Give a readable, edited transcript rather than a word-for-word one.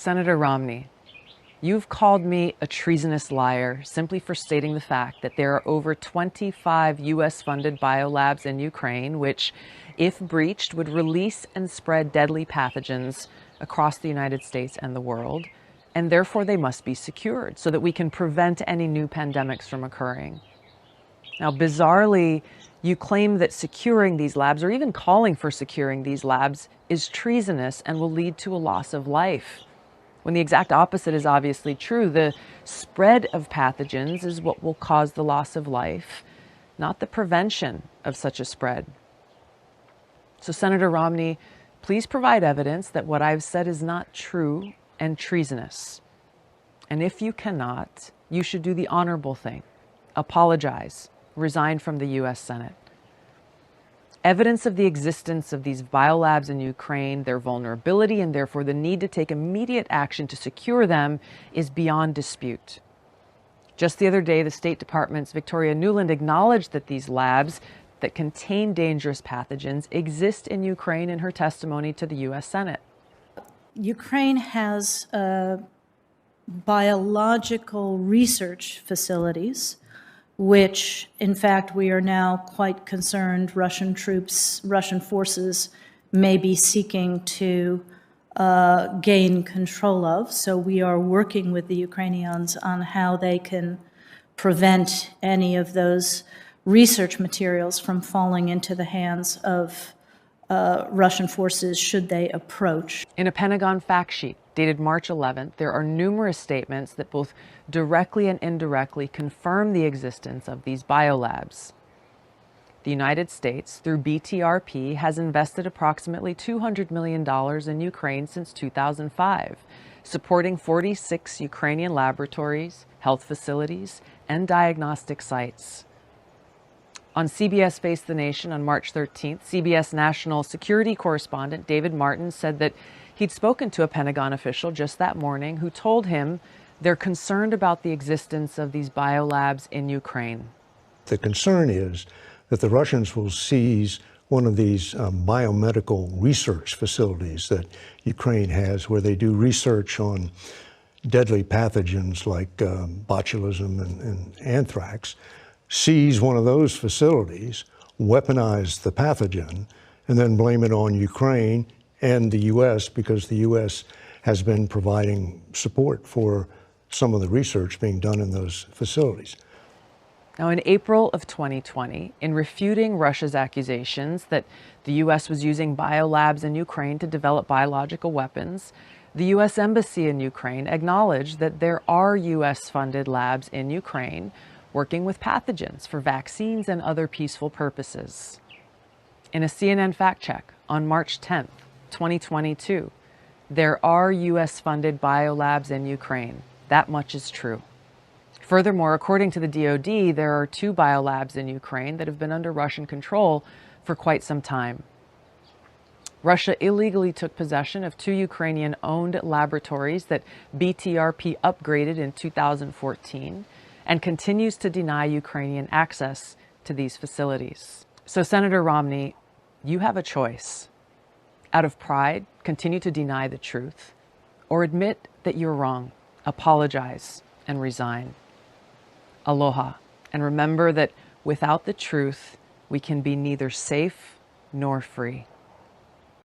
Senator Romney, you've called me a treasonous liar simply for stating the fact that there are over 25 U.S.-funded biolabs in Ukraine, which, if breached, would release and spread deadly pathogens across the United States and the world, and therefore they must be secured so that we can prevent any new pandemics from occurring. Now, bizarrely, you claim that securing these labs, or even calling for securing these labs, is treasonous and will lead to a loss of life, when the exact opposite is obviously true. The spread of pathogens is what will cause the loss of life, not the prevention of such a spread. So, Senator Romney, please provide evidence that what I've said is not true and treasonous. And if you cannot, you should do the honorable thing: apologize, resign from the U.S. Senate. Evidence of the existence of these biolabs in Ukraine, their vulnerability, and therefore the need to take immediate action to secure them is beyond dispute. Just the other day, the State Department's Victoria Nuland acknowledged that these labs that contain dangerous pathogens exist in Ukraine in her testimony to the U.S. Senate. Ukraine has biological research facilities, which, in fact, we are now quite concerned Russian forces may be seeking to gain control of. So we are working with the Ukrainians on how they can prevent any of those research materials from falling into the hands of Russian forces should they approach. In a Pentagon fact sheet dated March 11th, there are numerous statements that both directly and indirectly confirm the existence of these biolabs. The United States, through BTRP, has invested approximately $200 million in Ukraine since 2005, supporting 46 Ukrainian laboratories, health facilities, and diagnostic sites. On CBS Face the Nation on March 13th, CBS national security correspondent David Martin said that he'd spoken to a Pentagon official just that morning who told him they're concerned about the existence of these biolabs in Ukraine. The concern is that the Russians will seize one of these biomedical research facilities that Ukraine has, where they do research on deadly pathogens like botulism and anthrax, seize one of those facilities, weaponize the pathogen, and then blame it on Ukraine and the U.S. because the U.S. has been providing support for some of the research being done in those facilities. Now, in April of 2020, in refuting Russia's accusations that the U.S. was using biolabs in Ukraine to develop biological weapons, the U.S. Embassy in Ukraine acknowledged that there are U.S.-funded labs in Ukraine working with pathogens for vaccines and other peaceful purposes. In a CNN fact check on March 10th, 2022, there are U.S.-funded biolabs in Ukraine. That much is true. Furthermore, according to the DoD, there are 2 biolabs in Ukraine that have been under Russian control for quite some time. Russia illegally took possession of 2 Ukrainian-owned laboratories that BTRP upgraded in 2014 and continues to deny Ukrainian access to these facilities. So, Senator Romney, you have a choice. Out of pride, continue to deny the truth, or admit that you're wrong, apologize, and resign. Aloha, and remember that without the truth, we can be neither safe nor free.